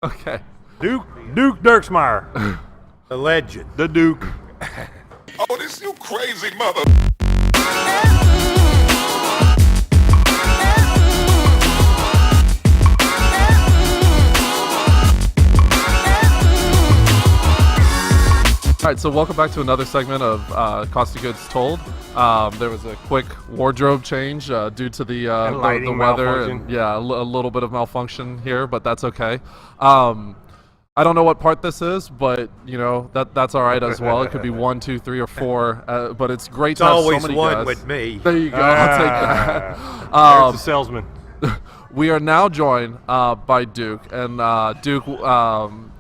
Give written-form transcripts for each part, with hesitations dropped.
Okay. Duke Dirksmeyer, The legend. the Duke. Oh, this you crazy mother. All right, so welcome back to another segment of Cost of Goods Told. There was a quick wardrobe change due to the lighting weather, malfunction. and a little bit of malfunction here, but that's okay. I don't know what part this is, but that's all right as well. It could be 1, 2, 3, or 4, but it's great It's to have always so many one guys. with me. There you go. I'll take that. There's the salesman. We are now joined by Duke, and Duke,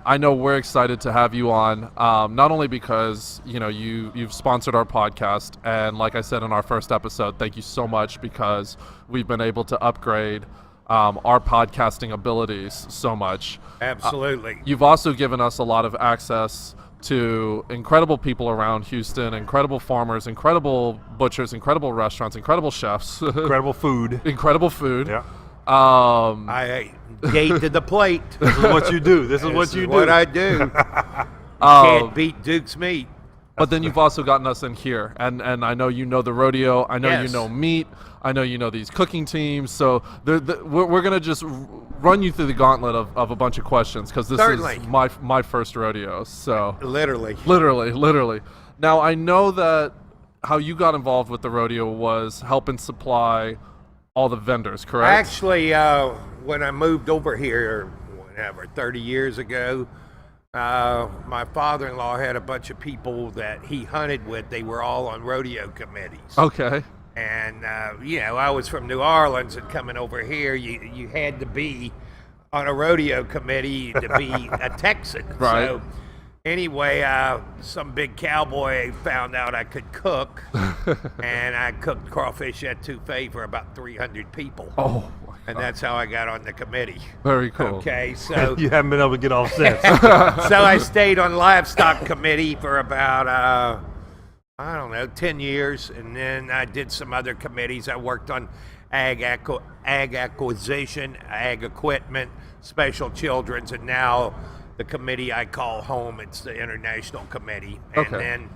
I know we're excited to have you on, not only because you've sponsored our podcast, and like I said in our first episode, thank you so much, because we've been able to upgrade our podcasting abilities so much. Absolutely. You've also given us a lot of access to incredible people around Houston, incredible farmers, incredible butchers, incredible restaurants, incredible chefs, Incredible food. incredible food. Yeah. I gate to the plate. This is what you do. This is what you do. What I do. Um, Can't beat Duke's meat. But then you've also gotten us in here, and I know you know the rodeo. I know you Yes. know meat. I know you know these cooking teams. So we're gonna just run you through the gauntlet of a bunch of questions, because this Certainly. is my first rodeo. So Literally. literally. Now I know that how you got involved with the rodeo was helping supply all the vendors, correct? Actually, when I moved over here, 30 years ago, my father-in-law had a bunch of people that he hunted with. They were all on rodeo committees. Okay. And, I was from New Orleans, and coming over here, you had to be on a rodeo committee to be a Texan. Right. So, anyway, some big cowboy found out I could cook, and I cooked crawfish etouffee for about 300 people. Oh, my And God. that's how I got on the committee. Very cool. Okay, so You haven't been able to get off since. so I stayed on livestock committee for about 10 years, and then I did some other committees. I worked on ag acquisition, ag equipment, special children's, and now the committee I call home, it's the international committee. Okay. And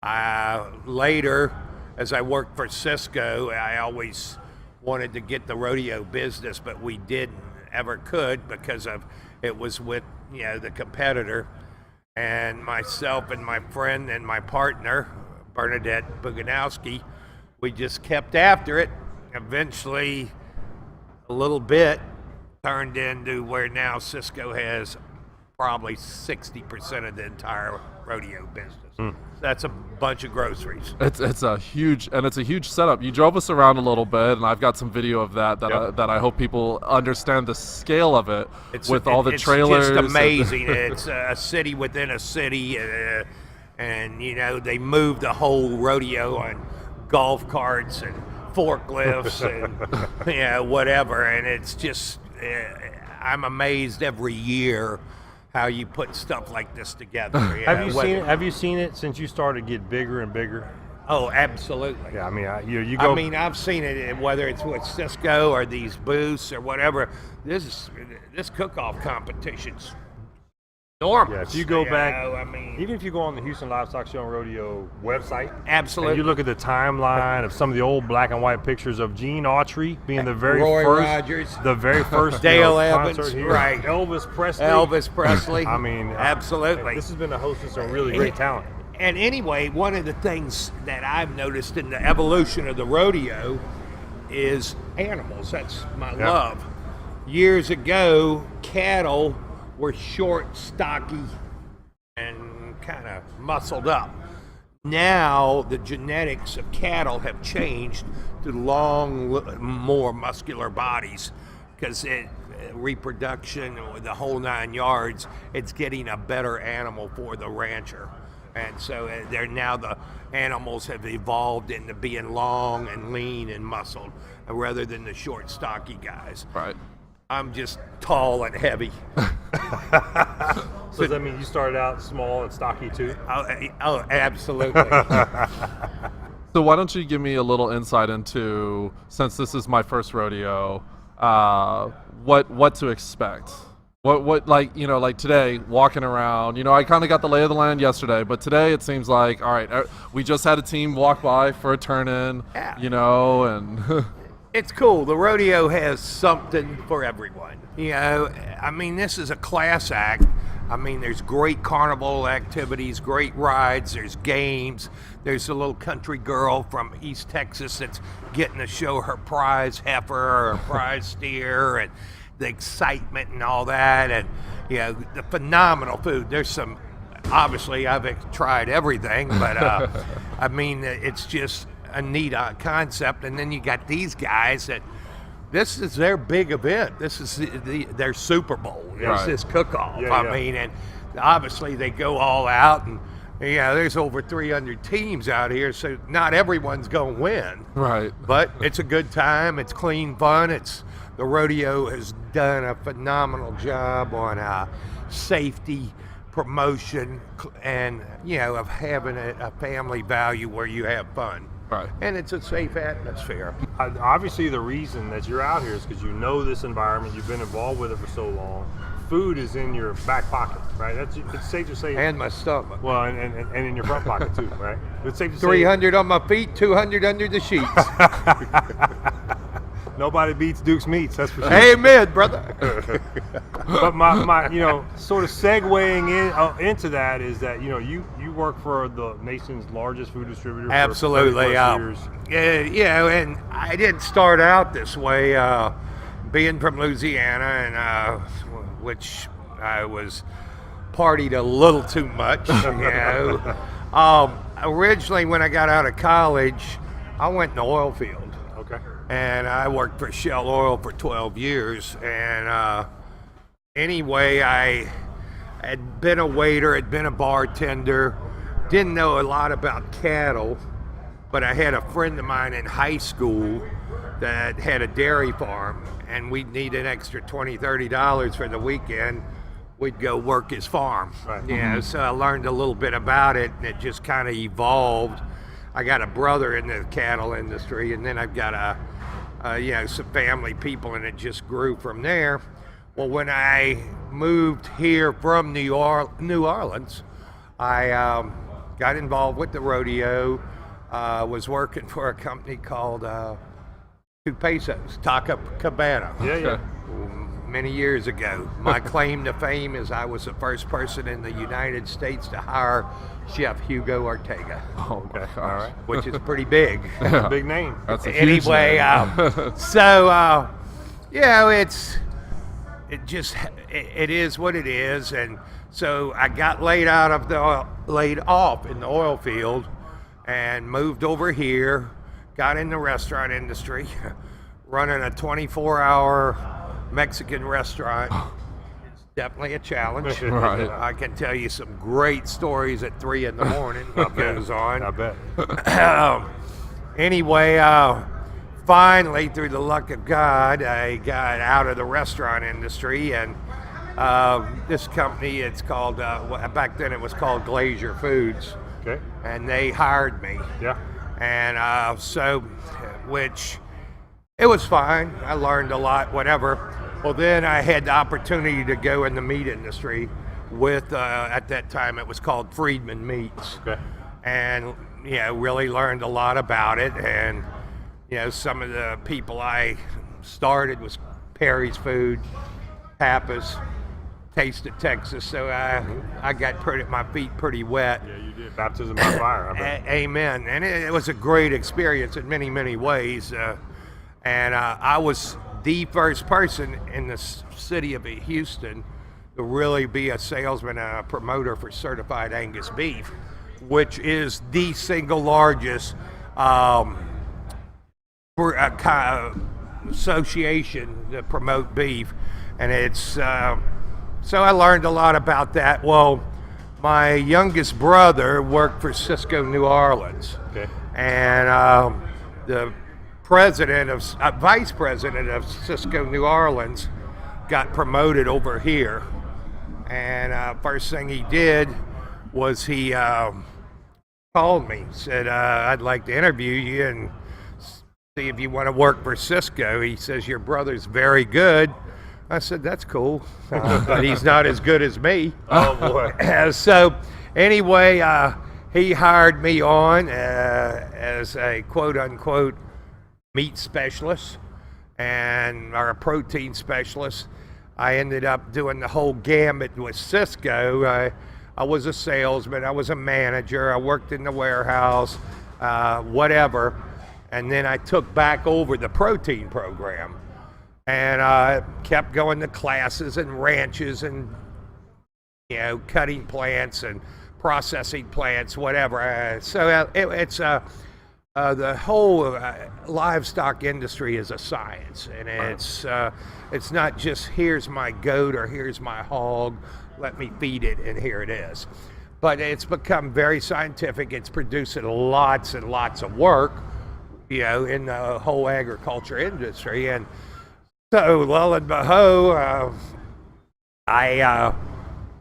then later, as I worked for Cisco, I always wanted to get the rodeo business, but we didn't ever could, because of it was with the competitor. And myself and my friend and my partner, Bernadette Buganowski, we just kept after it. Eventually, a little bit turned into where now Cisco has probably 60% of the entire rodeo business. That's a bunch of groceries. It's a huge setup. You drove us around a little bit, and I've got some video of that Yep. that I hope people understand the scale of it, with all the it's trailers. just and- amazing. It's a city within a city, and they moved the whole rodeo on golf carts and forklifts and whatever. And it's just I'm amazed every year how you put stuff like this together. Have you seen it since you started to get bigger and bigger? Oh, absolutely. Yeah, I mean, you go. I mean, I've seen it, whether it's with Cisco or these booths or whatever. This cook-off competition's normal. Yeah, if you go back, I mean, even if you go on the Houston Livestock Show and Rodeo website, absolutely. and you look at the timeline of some of the old black and white pictures of Gene Autry being the very Roy first, Rogers. the very first Dale Evans, concert here. right. Elvis Presley. Elvis Presley. I mean, absolutely. This has been a host of some really great talent. And anyway, one of the things that I've noticed in the evolution of the rodeo is animals. That's my Yeah. love. Years ago, cattle were short, stocky, and kind of muscled up. Now, the genetics of cattle have changed to long, more muscular bodies, because reproduction, the whole 9 yards, it's getting a better animal for the rancher. And so the animals have evolved into being long and lean and muscled, rather than the short, stocky guys. Right. I'm just tall and heavy. So does that mean you started out small and stocky too? Oh, absolutely. So why don't you give me a little insight into, since this is my first rodeo, what to expect? What like like today walking around, I kind of got the lay of the land yesterday, but today it seems like all right, we just had a team walk by for a turn in, Yeah. and It's cool. The rodeo has something for everyone. I mean, this is a class act. I mean, there's great carnival activities, great rides, there's games. There's a little country girl from East Texas that's getting to show her prize heifer or her prize steer, and the excitement and all that, and the phenomenal food. There's some, obviously I've tried everything, but I mean, it's just a neat concept. And then you got these guys that this is their big event. This is their Super Bowl. It's Right. this cook-off. Yeah, I yeah. mean, and obviously they go all out, and there's over 300 teams out here, so not everyone's going to win. right. But it's a good time. It's clean fun. The rodeo has done a phenomenal job on safety, promotion, and of having a family value where you have fun. Right. And it's a safe atmosphere. Obviously, the reason that you're out here is because you know this environment. You've been involved with it for so long. Food is in your back pocket, right? It's safe to say. And my stomach. Well, and in your front pocket too, right? It's safe to say 300 on my feet, 200 under the sheets. nobody beats Duke's Meats. That's for sure. Amen, brother. But my sort of segueing into that is that you work for the nation's largest food distributor. Absolutely. For 30+ years. And I didn't start out this way. Being from Louisiana, and which I was partied a little too much. Originally, when I got out of college, I went in the oil field. Okay. And I worked for Shell Oil for 12 years. And anyway, I had been a waiter, had been a bartender, didn't know a lot about cattle, but I had a friend of mine in high school that had a dairy farm, and we'd need an extra $20, $30 for the weekend. We'd go work his farm. Right. So I learned a little bit about it, and it just kind of evolved. I got a brother in the cattle industry, and then I've got some family people, and it just grew from there. Well, when I moved here from New Orleans, I got involved with the rodeo. Was working for a company called Two Pesos, Taco Cabana. Yeah. Many years ago. My claim to fame is I was the first person in the United States to hire Chef Hugo Ortega, Oh my Okay. gosh. All right. which is pretty big. That's a big name. That's a huge Anyway, name. it is what it is, and so I got laid off in the oil field, and moved over here, got in the restaurant industry, running a 24-hour Mexican restaurant. It's definitely a challenge. Right. I can tell you some great stories at 3 in the morning. What goes on? I bet. Anyway, finally, through the luck of God, I got out of the restaurant industry, and this company, it's called, back then it was called Glazier Foods, Okay. and they hired me. Yeah. And which it was fine. I learned a lot, whatever. Well, then I had the opportunity to go in the meat industry with, at that time, it was called Friedman Meats. Okay. And really learned a lot about it. And some of the people I started was Perry's Food, Pappas, Taste of Texas. So I got my feet pretty wet. Yeah, you did. Baptism by fire. I bet. Amen. And it was a great experience in many, many ways. And I was the first person in the city of Houston to really be a salesman and a promoter for certified Angus beef, which is the single largest association to promote beef. And it's so I learned a lot about that. Well, my youngest brother worked for Cisco New Orleans. Okay. And the vice president of Cisco New Orleans got promoted over here. And first thing he did was he called me, said, I'd like to interview you and see if you want to work for Cisco. He says, your brother's very good, I said, that's cool, but he's not as good as me. Oh boy. So anyway, he hired me on as a quote-unquote meat specialist or a protein specialist. I ended up doing the whole gamut with Sysco. I was a salesman, I was a manager, I worked in the warehouse, whatever. And then I took back over the protein program. And I kept going to classes and ranches and, cutting plants and processing plants, whatever. So it's the whole livestock industry is a science, and it's not just here's my goat or here's my hog, let me feed it and here it is. But it's become very scientific. It's producing lots and lots of work, in the whole agriculture industry. And so, lo and behold, I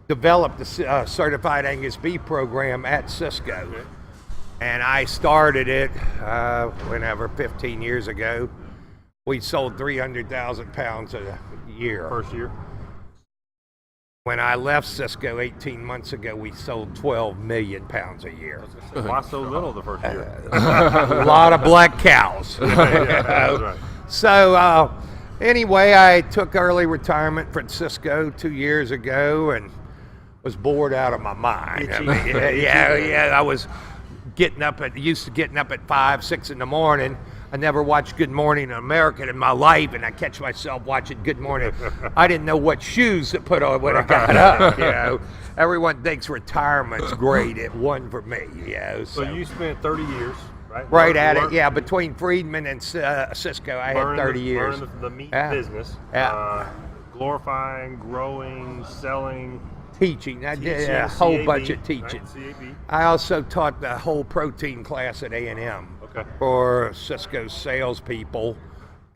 developed the Certified Angus Beef program at Sysco. And I started it 15 years ago. We sold 300,000 pounds a year. First year. When I left Sysco 18 months ago, we sold 12 million pounds a year. Why so little the first year? A lot of black cows. Yeah, that's right. So anyway, I took early retirement from Sysco 2 years ago and was bored out of my mind. I was used to getting up at 5, 6 in the morning. I never watched Good Morning America in my life, and I catch myself watching Good Morning. I didn't know what shoes to put on when I got up. Everyone thinks retirement's great. It wasn't for me. So you spent 30 years, right? Right at it, yeah. Between Friedman and Sysco, I had 30 years. Learning the meat business. Yeah. Glorifying, growing, selling. Teaching. I did a whole CAB, bunch of teaching. Right? CAB. I also taught the whole protein class at A&M for Sysco's salespeople,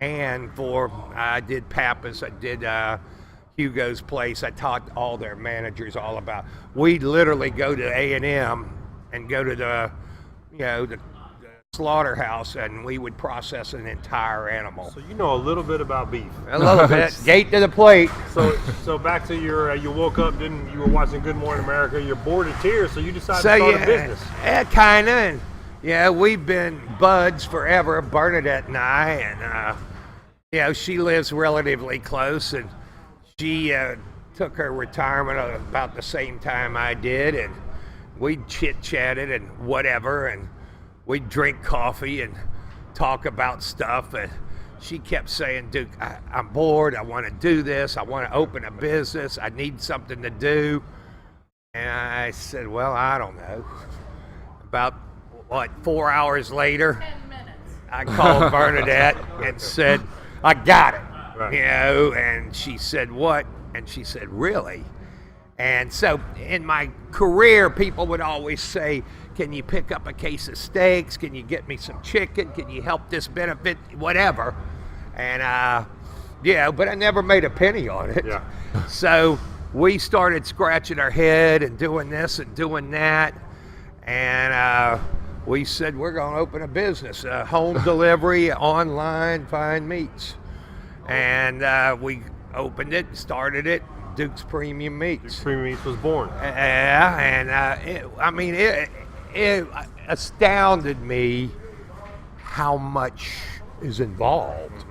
and I did Pappas, I did Hugo's Place. I taught all their managers all about. We'd literally go to A&M and go to the slaughterhouse, and we would process an entire animal. So you know a little bit about beef. A little bit. Gate to the plate. So back to your, you woke up, you were watching Good Morning America, you're bored to tears, so you decided to start a business. Yeah, kind of. And we've been buds forever, Bernadette and I, and she lives relatively close, and she took her retirement about the same time I did, and we chit-chatted and whatever, and we'd drink coffee and talk about stuff, and she kept saying, Duke, I'm bored, I want to do this, I want to open a business, I need something to do. And I said, well, I don't know. About, 4 hours later, 10 minutes. I called Bernadette and said, I got it. Right. And she said, what? And she said, really? And so in my career, people would always say, can you pick up a case of steaks? Can you get me some chicken? Can you help this benefit? Whatever. And but I never made a penny on it. Yeah. So we started scratching our head and doing this and doing that. And we said, we're going to open a business, home delivery, online, fine meats. And we opened it, started it, Duke's Premium Meats. Duke's Premium Meats was born. It astounded me how much is involved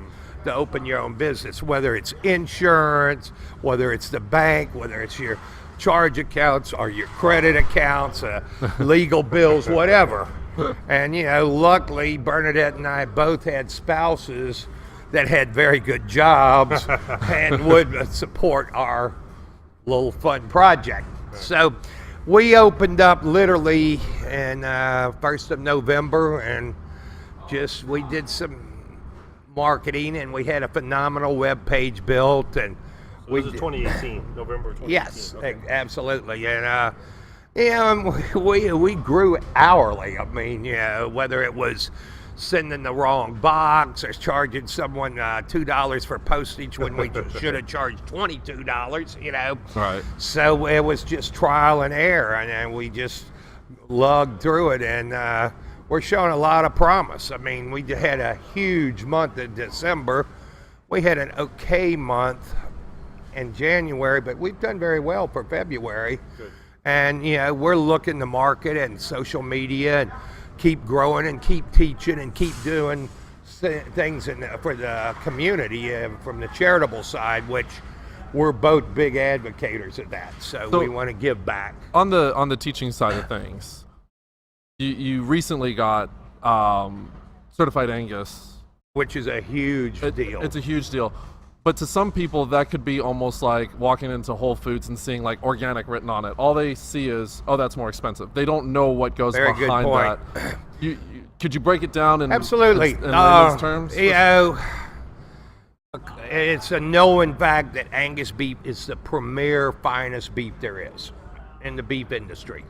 to open your own business, whether it's insurance, whether it's the bank, whether it's your charge accounts or your credit accounts, legal bills, whatever. And luckily Bernadette and I both had spouses that had very good jobs and would support our little fun project. So we opened up literally in 1st of November, and we did some marketing, and we had a phenomenal web page built. And so this is 2018, November 2018. Yes, okay. Absolutely. And we grew hourly. I mean, whether it was sending the wrong box or charging someone $2 for postage when we should have charged $22, Right. So it was just trial and error, and we just lugged through it, and we're showing a lot of promise. I mean, we had a huge month in December. We had an okay month in January, but we've done very well for February. Good. And we're looking to market and social media and keep growing and keep teaching and keep doing things for the community from the charitable side, which we're both big advocates of that. So we want to give back. On the teaching side of things, you recently got certified Angus, Which is a huge deal. It's a huge deal. But to some people, that could be almost like walking into Whole Foods and seeing like organic written on it. All they see is, oh, that's more expensive. They don't know what goes Very good behind point. that. Could you break it down in Absolutely. in layman's terms? It's a known fact that Angus beef is the premier, finest beef there is in the beef industry.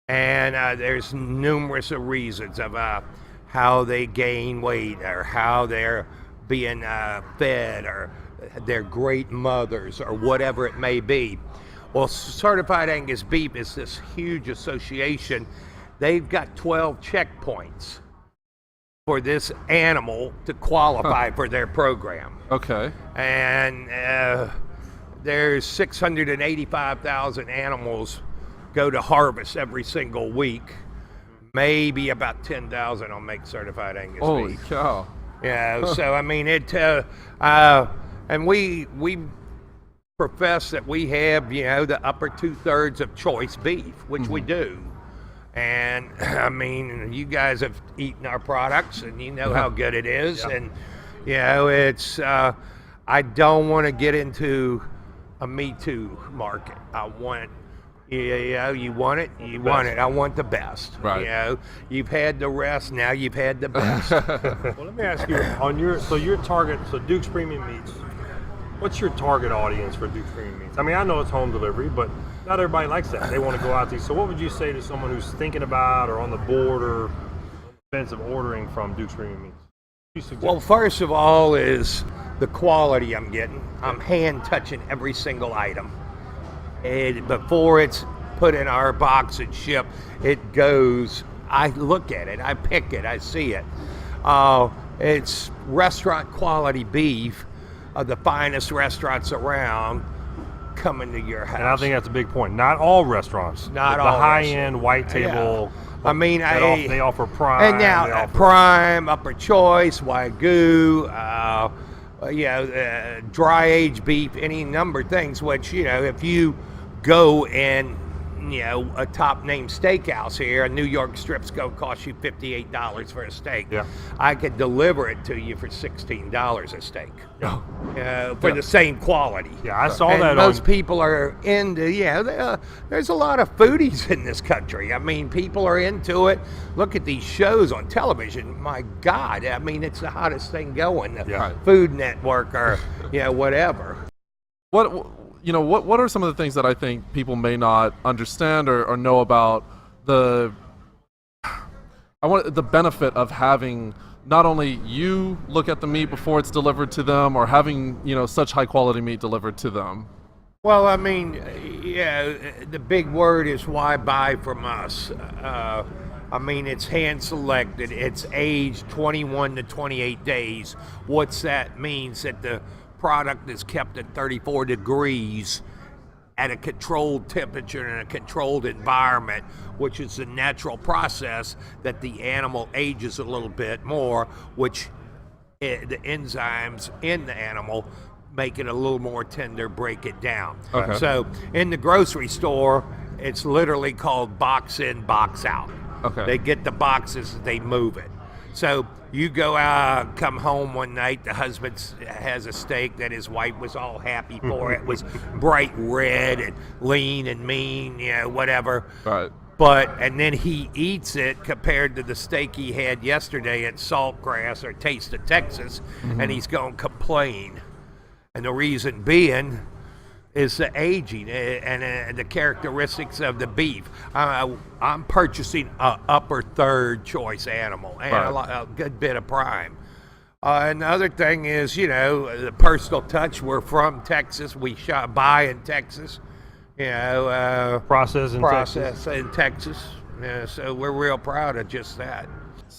And there's numerous reasons of how they gain weight or how they're being fed or they're great mothers or whatever it may be. Well, Certified Angus Beef is this huge association. They've got 12 checkpoints for this animal to qualify for their program. Okay. And there's 685,000 animals go to harvest every single week. Maybe about 10,000 will make Certified Angus Holy beef. cow. So I mean and we profess that we have the upper 2/3 of choice beef, which we do. And I mean, you guys have eaten our products and you know how good it is. Yeah. And it's I don't want to get into a Me Too market. I want you want it, you want it. I want the best. Right. You've had the rest, now you've had the best. Well, let me ask you on your target. So Duke's Premium Meats. What's your target audience for Duke's Premium Meats? I mean, I know it's home delivery, but not everybody likes that. They want to go out there. So what would you say to someone who's thinking about or on the board or on the fence of ordering from Duke's Premium Meats? What do you suggest? Well, first of all is the quality I'm getting. I'm hand touching every single item. And before it's put in our box and shipped, it goes, I look at it, I pick it, I see it. It's restaurant quality beef of the finest restaurants around coming to your house. And I think that's a big point. Not all restaurants. Not the all high-end white table. I mean, they offer prime. And now they offer prime, upper choice, wagyu, dry aged beef, any number of things. Which if you go in, a top name steakhouse here, a New York strip's gonna cost you $58 for a steak. Yeah. I could deliver it to you for $16 a steak. Yeah. For the same quality. Yeah, I saw And that most on. people are into, there's a lot of foodies in this country. I mean, people are into it. Look at these shows on television. My God, I mean, it's the hottest thing going. The Yeah. Food Network or, whatever. What are some of the things that I think people may not understand or know about the benefit of having not only you look at the meat before it's delivered to them or having, such high quality meat delivered to them? Well, I mean, the big word is why buy from us. I mean, it's hand selected. It's aged 21 to 28 days. What's that means? That the product is kept at 34 degrees at a controlled temperature in a controlled environment, which is a natural process that the animal ages a little bit more, which the enzymes in the animal make it a little more tender, break it down. Okay. So in the grocery store, it's literally called box in, box out. Okay. They get the boxes, they move it. So you go out, come home one night, the husband has a steak that his wife was all happy for. It was bright red and lean and mean, whatever. Right. And then he eats it compared to the steak he had yesterday at Saltgrass or Taste of Texas, and he's going to complain. And the reason being is the aging and the characteristics of the beef. I'm purchasing a upper third choice animal and a good bit of prime. And the other thing is, the personal touch. We're from Texas. We buy in Texas. Process in Texas. In Texas. So we're real proud of just that.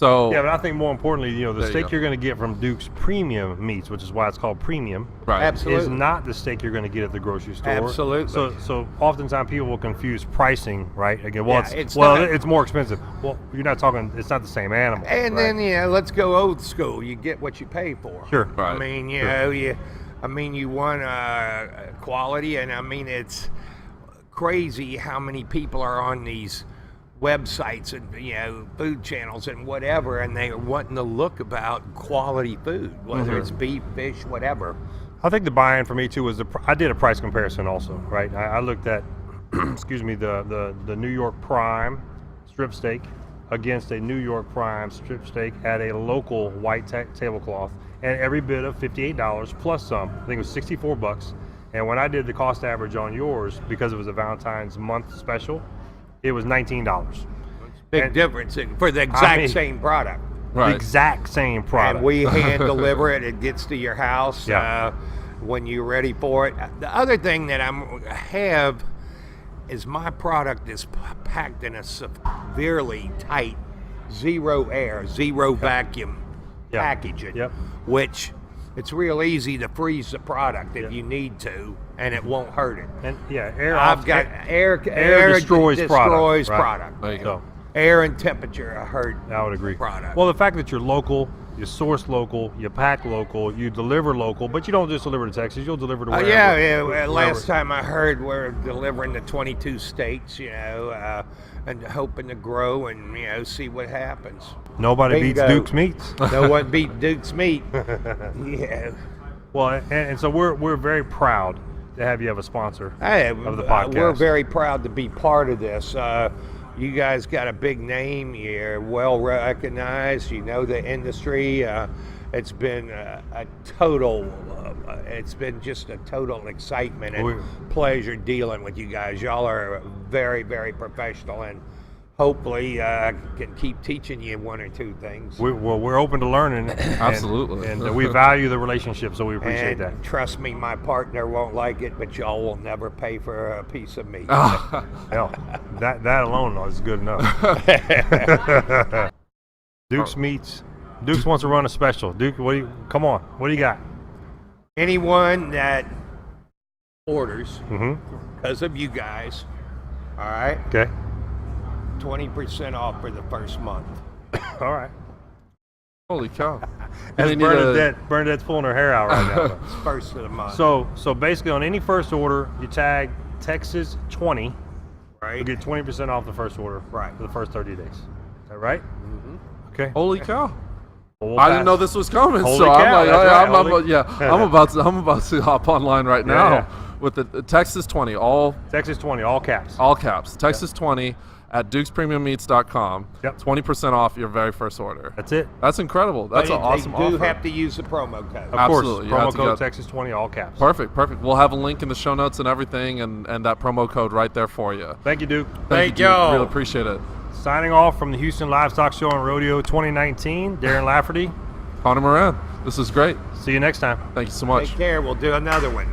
So Yeah, but I think more importantly, the There you steak go. you're going to get from Duke's Premium Meats, which is why it's called premium, right. Absolutely. is not the steak you're going to get at the grocery store. Absolutely. So oftentimes people will confuse pricing, right? Again, well, Yeah, it's it's not. more expensive. Well, you're not talking. It's not the same animal. And right? then let's go old school. You get what you pay for. Sure. Right. I mean, you want quality, and I mean it's crazy how many people are on these websites and food channels and whatever, and they're wanting to look about quality food, whether it's beef, fish, whatever. I think the buy-in for me too was I did a price comparison also, right? I looked at, excuse me, the New York Prime strip steak against a New York Prime strip steak at a local white tablecloth, and every bit of $58 plus some. I think it was $64. And when I did the cost average on yours, because it was a Valentine's month special, it was $19. Big And- difference for the exact mean- same product. The Right. exact same product. And we hand deliver it. It gets to your house Yeah. when you're ready for it. The other thing that I have is my product is packed in a severely tight, zero air, zero vacuum Yeah. packaging, Yep. which it's real easy to freeze the product if Yep. you need to, and it won't hurt it. And air. I've got air destroys product, right? product. There you go. So Air and temperature hurt. I would agree. Product. Well, the fact that you're local, you source local, you pack local, you deliver local, but you don't just deliver to Texas. You'll deliver to wherever. Last wherever. time I heard we're delivering to 22 states, and hoping to grow and see what happens. Nobody beats Bingo. Duke's Meats. No one beat Duke's Meat. Yeah. Well, and so we're very proud to have you as a sponsor Hey, of the podcast. we're very proud to be part of this. You guys got a big name. You're well recognized. You know the industry. It's been a total. It's been just a total excitement and pleasure dealing with you guys. Y'all are very, very professional, and hopefully can keep teaching you one or two things. We're open to learning. Absolutely. And we value the relationship, so we appreciate And that. trust me, my partner won't like it, but y'all will never pay for a piece of meat. Hell, that alone is good enough. Duke's Meats. Duke's wants to run a special. Duke, come on. What do you got? Anyone that orders Mm-hmm. because of you guys, all right, Okay. 20% off for the first month. All right. Holy cow. As they need a- Bernadette's pulling her hair out right now. It's first of the month. So basically, on any first order, you tag Texas 20. You right? get 20% off the first order. Right. For the first 30 days. Is that right? Mm-hmm. Okay. Holy cow. Well, we'll I didn't pass. know this was coming, Holy so I'm cow, like, that's right, I'm about to hop online right now Yeah. with the Texas 20, all Texas 20, all caps. caps. Texas 20 at dukespremiummeats.com. Yep. 20% off your very first order. That's it. That's incredible. That's But an awesome They do offer. have to use the promo code. Of Absolutely, course. you have Promo to code get- Texas 20, all caps. Perfect. We'll have a link in the show notes and everything, and that promo code right there for you. Thank you, Duke. Thank you, Duke. y'all. Really appreciate it. Signing off from the Houston Livestock Show and Rodeo 2019, Darren Lafferty. Connor Moran, this is great. See you next time. Thank you so much. Take care. We'll do another one.